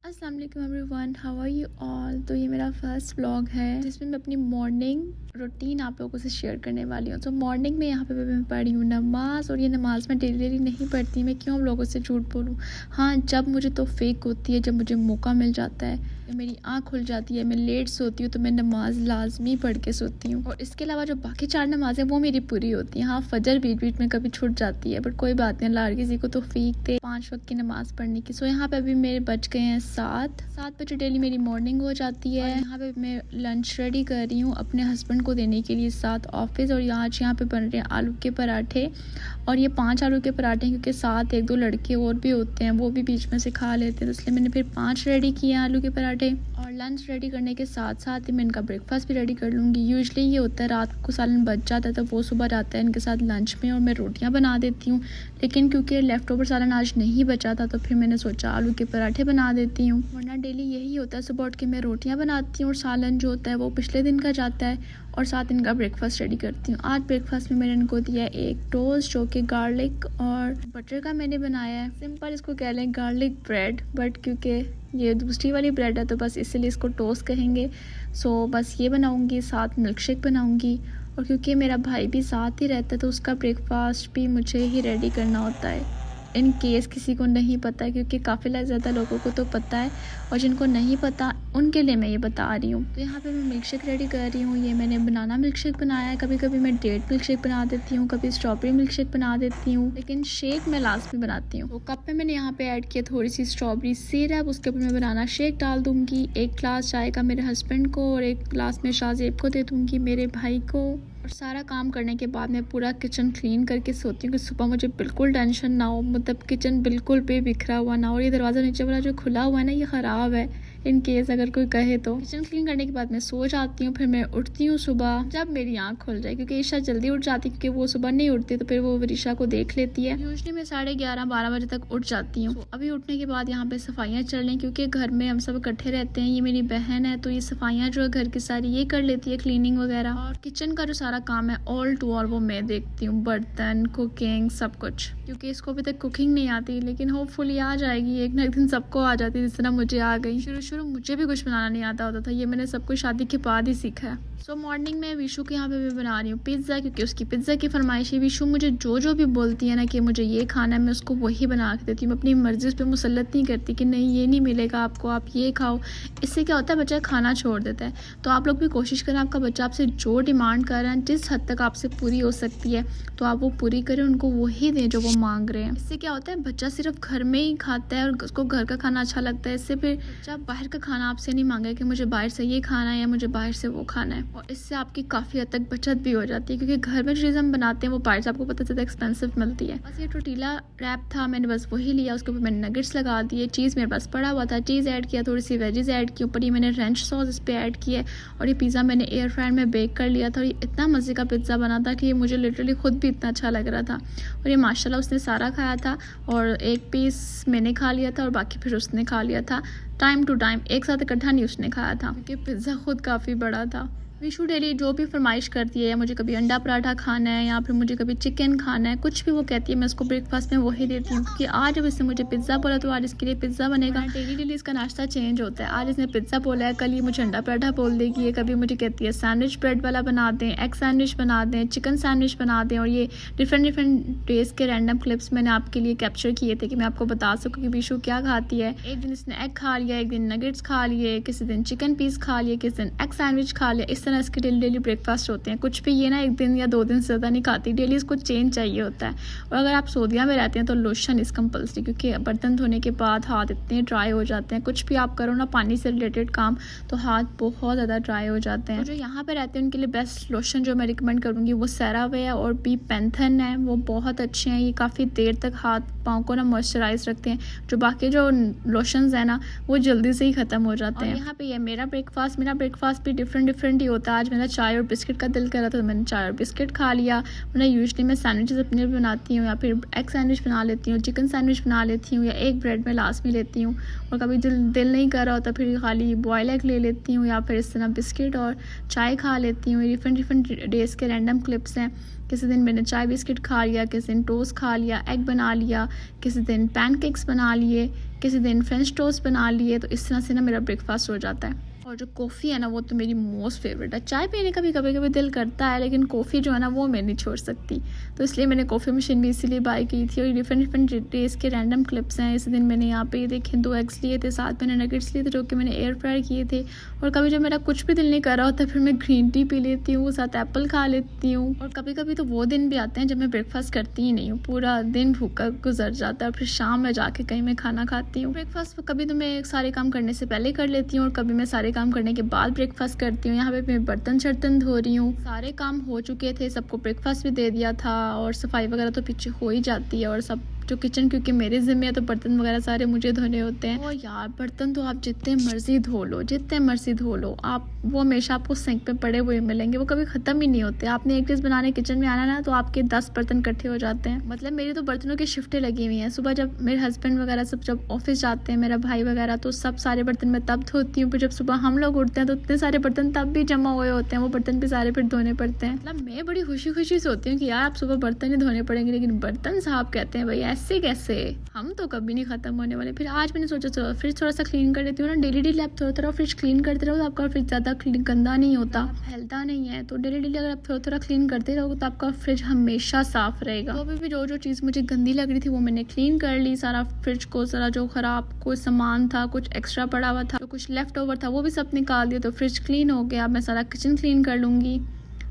अस्सलाम वालेकुम everyone, how are you all. तो ये मेरा फर्स्ट व्लॉग है जिसमें मैं अपनी मॉर्निंग रूटीन आप लोगों से शेयर करने वाली हूँ। तो मॉर्निंग में यहाँ पे मैं पढ़ी हूँ नमाज़, और ये नमाज़ मैं डेली नहीं पढ़ती। मैं क्यों आप लोगों से झूठ बोलूँ। हाँ, जब मुझे तौफीक होती है, जब मुझे मौका मिल जाता है, मेरी आँख खुल जाती है, मैं लेट सोती हूँ, तो मैं नमाज़ लाजमी पढ़ के सोती हूँ। और इसके अलावा जो बाकी 4 नमाज़ें वो मेरी पूरी होती हैं। हाँ, फजर बीच बीच में कभी छूट जाती है, बट कोई बात नहीं, अल्लाह हर किसी को तौफीक दे 5 वक्त की नमाज़ पढ़ने की। सो यहाँ पे अभी मेरे बज गए हैं 7 बजे डेली मेरी मॉर्निंग हो जाती है। यहाँ पे मैं लंच रेडी कर रही हूँ अपने हस्बैंड को देने के लिए साथ ऑफिस। और आज यहाँ पे बन रहे हैं आलू के पराठे, और ये 5 आलू के पराठे क्योंकि साथ 1-2 लड़के और भी होते हैं, वो भी बीच में से खा लेते हैं, तो इसलिए मैंने फिर 5 रेडी किए आलू के पराठे। और लंच रेडी करने के साथ साथ ही मैं इनका ब्रेकफास्ट भी रेडी कर लूँगी। यूजुअली ये होता है रात को सालन बच जाता है, तो वो सुबह जाता है इनके साथ लंच में, और मैं रोटियाँ बना देती हूँ। लेकिन क्योंकि लेफ़्ट ओवर सालन आज नहीं बचा था, तो फिर मैंने सोचा आलू के पराठे बना देती हूँ। वरना डेली यही होता है, सुबह उठ के मैं रोटियाँ बनाती हूँ और सालन जो होता है वो पिछले दिन का जाता है, और साथ इनका ब्रेकफास्ट रेडी करती हूँ। आज ब्रेकफास्ट में मैंने इनको दिया है एक टोस्ट जो कि गार्लिक और बटर का मैंने बनाया है। सिंपल इसको कह लें गार्लिक ब्रेड, बट क्योंकि ये दूसरी वाली ब्रेड है तो बस इसीलिए इसको टोस्ट कहेंगे। सो बस ये बनाऊँगी, साथ मिल्क शेक बनाऊँगी। और क्योंकि मेरा भाई भी साथ ही रहता है, तो उसका ब्रेकफास्ट भी मुझे ही रेडी करना होता है, इन केस किसी को नहीं पता है, क्योंकि काफ़ी ज़्यादा लोगों को तो पता है, और जिनको नहीं पता उनके लिए मैं ये बता रही हूँ। तो यहाँ पे मैं मिल्क शेक रेडी कर रही हूँ। ये मैंने बनाना मिल्क शेक बनाया है। कभी कभी मैं डेट मिल्क शेक बना देती हूँ, कभी स्ट्रॉबेरी मिल्क शेक बना देती हूँ, लेकिन शेक मैं लास्ट में बनाती हूँ। तो कप में मैंने यहाँ पे ऐड किया थोड़ी सी स्ट्रॉबेरी सिरप, उसके ऊपर मैं बनाना शेक डाल दूँगी। 1 गिलास चाय का मेरे हस्बैंड को, और 1 गिलास में शाहजेब को दे दूँगी, मेरे भाई को। और सारा काम करने के बाद मैं पूरा किचन क्लीन करके सोती हूँ कि सुबह मुझे बिल्कुल टेंशन ना हो, मतलब किचन बिल्कुल भी बिखरा हुआ ना हो। और ये दरवाज़ा नीचे वाला जो खुला हुआ है ना, ये ख़राब है, इन केस अगर कोई कहे तो। किचन क्लीन करने के बाद मैं सो जाती हूँ। फिर मैं उठती हूँ सुबह जब मेरी आँख खुल जाए, क्योंकि ईशा जल्दी उठ जाती है, क्योंकि वो सुबह नहीं उठती, तो फिर वो वरीशा को देख लेती है। यूजुअली मैं 11:30-12 बजे तक उठ जाती हूँ। अभी उठने के बाद यहाँ पे सफाइयाँ चल रही हैं, क्योंकि घर में हम सब इकट्ठे रहते हैं। ये मेरी बहन है, तो ये सफाइयाँ जो है घर की सारी ये कर लेती है, क्लीनिंग वगैरह। और किचन का जो सारा काम है ऑल टू ऑल वो मैं देखती हूँ, बर्तन, कुकिंग, सब कुछ। क्योंकि इसको अभी तक कुकिंग नहीं आती, लेकिन होपफुली आ जाएगी, एक ना एक दिन सबको आ जाती है, जिस तरह मुझे आ गई। शुरू मुझे भी कुछ बनाना नहीं आता होता था, ये मैंने सब कुछ शादी के बाद ही सीखा है। सो मॉर्निंग में विशु के यहाँ पे मैं बना रही हूँ पिज़्ज़ा, क्योंकि उसकी पिज़्ज़ा की फरमाइश है। विशु मुझे जो भी बोलती है ना कि मुझे ये खाना है, मैं उसको वही बना के देती हूँ। मैं अपनी मर्ज़ी उस पर मुसल्लत नहीं करती कि नहीं ये नहीं मिलेगा आपको, आप ये खाओ। इससे क्या होता है, बच्चा खाना छोड़ देता है। तो आप लोग भी कोशिश करें, आपका बच्चा आपसे जो डिमांड कर रहा है, जिस हद तक आपसे पूरी हो सकती है, तो आप वो पूरी करें, उनको वही दें जो वो मांग रहे हैं। इससे क्या होता है, बच्चा सिर्फ घर में ही खाता है और उसको घर का खाना अच्छा लगता है। इससे फिर बच्चा बाहर का खाना आपसे नहीं मांगे कि मुझे बाहर से ये खाना है या मुझे बाहर से वो खाना है। और इससे आपकी काफ़ी हद तक बचत भी हो जाती है, क्योंकि घर में जो चीज़ हम बनाते हैं वो बाहर से आपको पता चलता है एक्सपेंसिव मिलती है। बस ये टोटीला रैप था, मैंने बस वही लिया, उसके ऊपर मैंने नगेट्स लगा दिए, चीज़ मेरे पास पड़ा हुआ था, चीज़ ऐड किया, थोड़ी सी वेजीज ऐड की, ऊपर ये मैंने रेंच सॉस इस पर ऐड किया। और ये पिज़्ज़ा मैंने एयर फ्रायर में बेक कर लिया था, और ये इतना मज़े का पिज़्ज़ा बना था कि ये मुझे लिटरली खुद भी इतना अच्छा लग रहा था। और ये माशाल्लाह उसने सारा खाया था, और 1 पीस मैंने खा लिया था और बाकी फिर उसने खा लिया था। टाइम टू टाइम, एक साथ इकट्ठा नहीं उसने खाया था, क्योंकि पिज़्ज़ा खुद काफ़ी बड़ा था। विशु डेली जो भी फरमाइश करती है, मुझे कभी अंडा पराठा खाना है या फिर मुझे कभी चिकन खाना है, कुछ भी वो कहती है, मैं उसको ब्रेकफास्ट में वही देती हूँ। क्योंकि आज जब इसने मुझे पिज़्ज़ा बोला, तो आज इसके लिए पिज़्ज़ा बनेगा। डेली इसका नाश्ता चेंज होता है। आज इसने पिज़्ज़ा बोला है, कल ये मुझे अंडा पराठा बोल देगी, ये कभी मुझे कहती है सैंडविच ब्रेड वाला बना दें, एग सैंडविच बना दें, चिकन सैंडविच बना दें। और ये डिफरेंट डेज के रैंडम क्लिप्स मैंने आपके लिए कैप्चर किए थे कि मैं आपको बता सकूँ कि विशु क्या खाती है। एक दिन इसने एग खा लिया, एक दिन नगेट्स खा लिए, किसी दिन चिकन पीस खा लिए, किसी दिन एग सैंडविच खा लिया। इस तरह इसके डेली ब्रेकफास्ट होते हैं। कुछ भी ये ना 1 दिन या 2 दिन से ज़्यादा नहीं खाती, डेली इसको चेंज चाहिए होता है। और अगर आप सऊदीया में रहते हैं तो लोशन इज़ कंपल्सरी, क्योंकि बर्तन धोने के बाद हाथ इतने ड्राई हो जाते हैं, कुछ भी आप करो ना पानी से रिलेटेड काम, तो हाथ बहुत ज़्यादा ड्राई हो जाते हैं। तो जो यहाँ पे रहते हैं उनके लिए बेस्ट लोशन जो मैं रिकमेंड करूँगी वो सेरावे है और बी पेंथन है। वो बहुत अच्छे हैं, ये काफ़ी देर तक हाथ पाँव को ना मॉइस्चराइज रखते हैं। जो बाकी जो लोशंस हैं ना वो जल्दी से ही ख़त्म हो जाते हैं। यहाँ पे ये मेरा ब्रेकफास्ट भी डिफरेंट ही होता है। आज मेरा चाय और बिस्किट का दिल कर रहा था, तो मैंने चाय और बिस्किट खा लिया। मैं यूजुअली मैं सैंडविचेस अपने लिए बनाती हूँ, या फिर एग सैंडविच बना लेती हूँ, चिकन सैंडविच बना लेती हूँ, या एक ब्रेड में लास्ट में लेती हूँ। और कभी दिल नहीं कर रहा होता, फिर खाली बॉयल एग ले लेती हूँ, या फिर इस तरह बिस्किट और चाय खा लेती हूँ। डिफरेंट डेज़ के रैंडम क्लिप्स हैं। किसी दिन मैंने चाय बिस्किट खा लिया, किसी दिन टोस्ट खा लिया, एग बना लिया, किसी दिन पैनकेक्स बना लिए, किसी दिन फ्रेंच टोस्ट बना लिए, तो इस तरह से ना मेरा ब्रेकफास्ट हो जाता है। और जो कॉफ़ी है ना वो तो मेरी मोस्ट फेवरेट है। चाय पीने का भी कभी कभी दिल करता है, लेकिन कॉफ़ी जो है ना वो मैं नहीं छोड़ सकती। तो इसलिए मैंने कॉफ़ी मशीन भी इसीलिए बाय की थी। और डिफरेंट डिफरेंट डेज़ के रैंडम क्लिप्स हैं। इस दिन मैंने यहाँ पे ये देखें 2 एग्स लिए थे, साथ मैंने नगेट्स लिए थे जो कि मैंने एयर फ्राई किए थे। और कभी जब मेरा कुछ भी दिल नहीं कर रहा होता फिर मैं ग्रीन टी पी लेती हूँ, साथ एप्पल खा लेती हूँ। और कभी कभी तो वो दिन भी आते हैं जब मैं ब्रेकफास्ट करती ही नहीं हूँ, पूरा दिन भूखा गुजर जाता है और फिर शाम में जाके कहीं मैं खाना खाती हूँ। ब्रेकफास्ट कभी तो मैं सारे काम करने से पहले कर लेती हूँ और कभी मैं सारे काम करने के बाद ब्रेकफास्ट करती हूँ। यहाँ पे मैं बर्तन शर्तन धो रही हूँ, सारे काम हो चुके थे, सबको ब्रेकफास्ट भी दे दिया था और सफाई वगैरह तो पीछे हो ही जाती है। और सब जो किचन क्योंकि मेरे ज़िम्मे है तो बर्तन वगैरह सारे मुझे धोने होते हैं। और यार बर्तन तो आप जितने मर्जी धो लो, जितने मर्जी धो लो, आप वो हमेशा आपको सिंक पे पड़े हुए मिलेंगे, वो कभी ख़त्म ही नहीं होते। आपने एक डिश बनाने किचन में आना ना तो आपके 10 बर्तन इकट्ठे हो जाते हैं। मतलब मेरी तो बर्तनों की शिफ्टें लगी हुई हैं। सुबह जब मेरे हस्बैंड वगैरह सब जब ऑफिस जाते हैं, मेरा भाई वगैरह, तो सब सारे बर्तन मैं तब धोती हूँ। फिर जब सुबह हम लोग उठते हैं तो इतने सारे बर्तन तब भी जमा हुए होते हैं, वो बर्तन भी सारे फिर धोने पड़ते हैं। मतलब मैं बड़ी खुशी खुशी सोती हूँ कि यार आप सुबह बर्तन ही धोने पड़ेंगे, लेकिन बर्तन साहब कहते हैं भाई ऐसे कैसे, हम तो कभी नहीं खत्म होने वाले। फिर आज मैंने सोचा चलो फ्रिज थोड़ा सा क्लीन कर देती हूँ ना। डेली डेली आप थोड़ा थोड़ा फ्रिज क्लीन करते रहो तो आपका फ्रिज ज़्यादा गंदा नहीं होता, फैलता नहीं है। तो डेली डेली अगर आप थोड़ा थोड़ा क्लीन करते रहोगे तो आपका फ्रिज हमेशा साफ रहेगा। तो अभी भी जो जो चीज़ मुझे गंदी लग रही थी वो मैंने क्लीन कर ली, सारा फ्रिज को, सारा जो खराब कोई सामान था, कुछ एक्स्ट्रा पड़ा हुआ था, कुछ लेफ्ट ओवर था, वो भी सब निकाल दिया। तो फ्रिज क्लीन हो गया। अब मैं सारा किचन क्लीन कर लूँगी।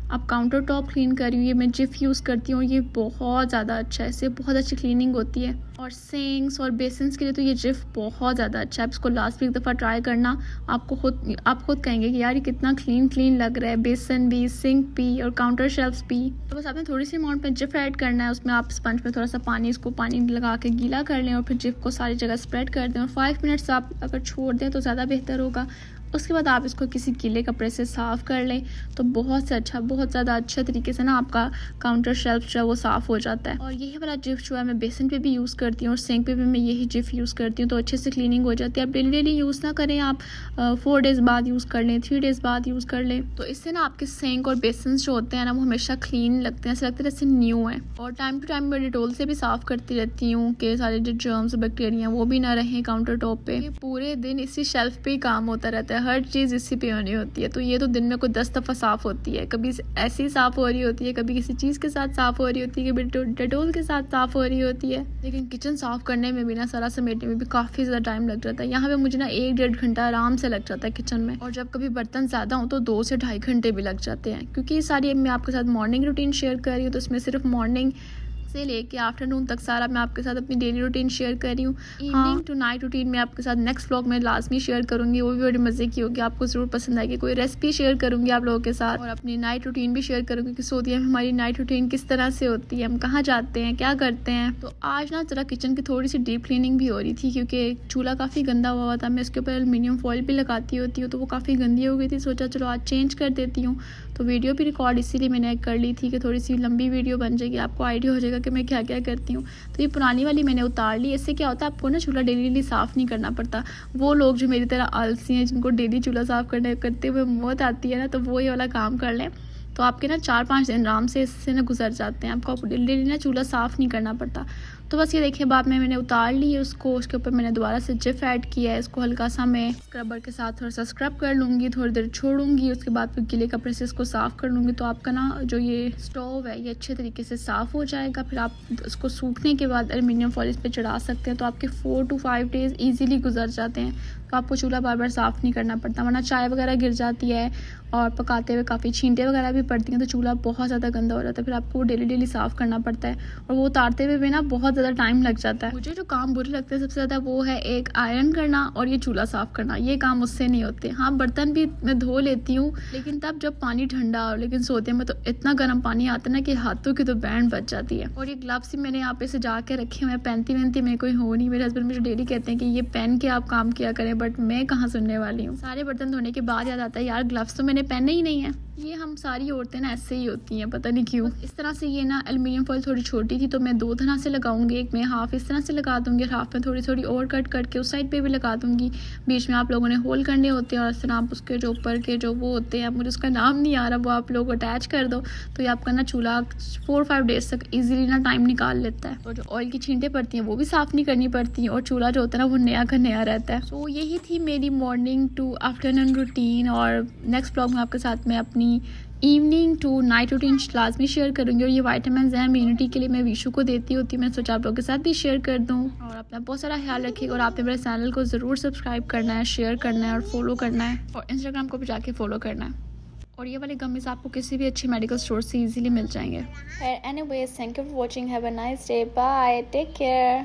अब काउंटर टॉप क्लीन कर रही हूँ, ये मैं जिफ यूज़ करती हूँ, ये बहुत ज़्यादा अच्छा है, इससे बहुत अच्छी क्लीनिंग होती है। और सिंक्स और बेसिन्स के लिए तो ये जिफ बहुत ज़्यादा अच्छा है। आप इसको लास्ट वीक दफ़ा ट्राई करना, आप खुद कहेंगे कि यार ये कितना क्लीन लग रहा है, बेसन भी, सिंक भी और काउंटर शेल्फ्स भी। तो बस आपने थोड़ी सी अमाउंट में जिफ ऐड करना है, उसमें आप स्पंज में थोड़ा सा पानी लगा के गीला कर लें और फिर जिफ को सारी जगह स्प्रेड कर दें और 5 मिनट्स आप अगर छोड़ दें तो ज़्यादा बेहतर होगा। उसके बाद आप इसको किसी गीले कपड़े से साफ़ कर लें तो बहुत ज़्यादा अच्छा तरीके से ना आपका काउंटर शेल्फ जो है वो साफ़ हो जाता है। और यही वाला जिफ जो है मैं बेसन पे भी यूज़ करती हूँ और सिंक पे भी मैं यही जिफ यूज़ करती हूँ, तो अच्छे से क्लीनिंग हो जाती है। आप डेली यूज़ ना करें, आप 4 डेज़ बाद यूज़ कर लें, 3 डेज़ बाद यूज़ कर लें, तो इससे ना आपके सिंक और बेसन जो होते हैं ना वो हमेशा क्लीन लगते हैं, ऐसे लगते हैं जैसे न्यू है। और टाइम टू टाइम मैं डिटोल से भी साफ़ करती रहती हूँ कि सारे जो जर्म्स बैक्टीरिया वो भी ना रहें काउंटर टॉप पे। पूरे दिन इसी शेल्फ पे ही काम होता रहता है, हर चीज़ इसी पे होनी होती है। तो ये तो दिन में कोई 10 दफ़ा साफ़ होती है, कभी ऐसी ही साफ़ हो रही होती है, कभी किसी चीज़ के साथ साफ़ हो रही होती है, कभी डेटोल के साथ साफ़ हो रही होती है। लेकिन किचन साफ़ करने में भी ना, सारा समेटने में भी काफ़ी ज़्यादा टाइम लग जाता है। यहाँ पे मुझे ना 1-1.5 घंटा आराम से लग जाता है किचन में। और जब कभी बर्तन ज़्यादा हो तो 2 से 2.5 घंटे भी लग जाते हैं, क्योंकि ये सारी मैं आपके साथ मॉर्निंग रूटीन शेयर कर रही हूँ। तो इसमें सिर्फ मॉर्निंग से लेके आफ्टरनून तक सारा मैं आपके साथ अपनी डेली रूटीन शेयर कर रही हूँ। इवनिंग टू नाइट रूटीन मैं आपके साथ नेक्स्ट व्लॉग में लाजमी शेयर करूँगी, वो भी बड़ी मज़े की होगी, आपको ज़रूर पसंद आएगी। कोई रेसिपी शेयर करूँगी आप लोगों के साथ और अपनी नाइट रूटीन भी शेयर करूँगी कि सऊदीया में हमारी नाइट रूटीन किस तरह से होती है, हम कहाँ जाते हैं, क्या करते हैं। तो आज ना ज़रा किचन की थोड़ी सी डीप क्लीनिंग भी हो रही थी, क्योंकि चूल्हा काफ़ी गंदा हुआ था। मैं उसके ऊपर एल्युमिनियम फॉइल भी लगाती होती हूँ, तो वो काफ़ी गंदी हो गई थी। सोचा चलो आज चेंज कर देती हूँ। तो वीडियो भी रिकॉर्ड इसीलिए मैंने कर ली थी कि थोड़ी सी लंबी वीडियो बन जाएगी, आपको आइडिया हो जाएगा कि मैं क्या क्या करती हूँ। तो ये पुरानी वाली मैंने उतार ली। इससे क्या होता है, आपको ना चूल्हा डेली साफ़ नहीं करना पड़ता। वो लोग जो मेरी तरह आलसी हैं, जिनको डेली चूल्हा साफ़ करते हुए मौत आती है ना, तो वो ये वाला काम कर लें तो आपके ना 4-5 दिन आराम से इससे ना गुजर जाते हैं। आपको डेली ना चूल्हा साफ़ नहीं करना पड़ता। तो बस ये देखिए बाद में मैंने उतार ली है उसको, उसके ऊपर मैंने दोबारा से जिफ ऐड किया है। इसको हल्का सा मैं स्क्रबर के साथ थोड़ा सा स्क्रब कर लूँगी, थोड़ी देर छोड़ूंगी, उसके बाद फिर गीले कपड़े से इसको साफ़ कर लूँगी। तो आपका ना जो ये स्टोव है ये अच्छे तरीके से साफ़ हो जाएगा। फिर आप इसको सूखने के बाद एल्युमिनियम फॉइल इस पर चढ़ा सकते हैं, तो आपके 4 to 5 डेज़ ईजिली गुजर जाते हैं। तो आपको चूल्हा बार बार साफ़ नहीं करना पड़ता, वरना चाय वगैरह गिर जाती है और पकाते हुए काफ़ी छींटे वगैरह भी पड़ती हैं, तो चूल्हा बहुत ज़्यादा गंदा हो जाता है। फिर आपको डेली साफ़ करना पड़ता है और वो उतारते हुए भी ना बहुत ज़्यादा टाइम लग जाता है। मुझे जो काम बुरे लगते हैं सबसे ज़्यादा वो है एक आयरन करना और ये चूल्हा साफ़ करना। ये काम मुझसे नहीं होते। हाँ, बर्तन भी मैं धो लेती हूँ, लेकिन तब जब पानी ठंडा हो। लेकिन सोते में तो इतना गर्म पानी आता है ना कि हाथों की तो बैंड बच जाती है। और ये ग्लव्स भी मैंने यहाँ पे सजा के रखे हुए हैं, पहनती वहनती में कोई हो नहीं। मेरे हस्बैंड मुझे डेली कहते हैं कि ये पहन के आप काम किया करें, बट मैं कहाँ सुनने वाली हूँ। सारे बर्तन धोने के बाद याद आता है यार ग्लव्स तो मैंने पहने ही नहीं है। ये हम सारी औरतें ना ऐसे ही होती हैं, पता नहीं क्यों। इस तरह से ये ना एल्युमिनियम फॉइल थोड़ी छोटी थी तो मैं 2 तरह से लगाऊंगी। एक मैं हाफ इस तरह से लगा दूंगी और हाफ में थोड़ी थोड़ी और कट करके उस साइड पे भी लगा दूंगी। बीच में आप लोगों ने होल करने होते हैं और इस तरह आप उसके जो ऊपर के जो वो होते हैं, मुझे उसका नाम नहीं आ रहा, वो आप लोग अटैच कर दो तो ये आपका ना चूल्हा 4-5 डेज तक ईजिली ना टाइम निकाल लेता है। और जो ऑयल की छींटें पड़ती हैं वो भी साफ़ नहीं करनी पड़ती और चूल्हा जो होता है ना वो नया का नया रहता है। सो यही थी मेरी मॉर्निंग टू आफ्टरनून रूटीन। और नेक्स्ट ब्लॉग में आपके साथ मैं अपनी इवनिंग टू नाइट रूटीन लाजमी शेयर करूँगी। और ये वाइटामिन हैं इम्यूनिटी के लिए मैं विशु को देती होती हूँ, मैंने सोचा आप लोगों के साथ भी शेयर कर दूँ। और अपना बहुत सारा ख्याल रखिएगा और आपने मेरे चैनल को ज़रूर सब्सक्राइब करना है, शेयर करना है और फॉलो करना है और इंस्टाग्राम को भी जाके फॉलो करना है। और ये वाले गमीज़ आपको किसी भी अच्छे मेडिकल स्टोर से इजीली मिल जाएंगे। Anyways, thank you for watching, have a nice day, bye, take care.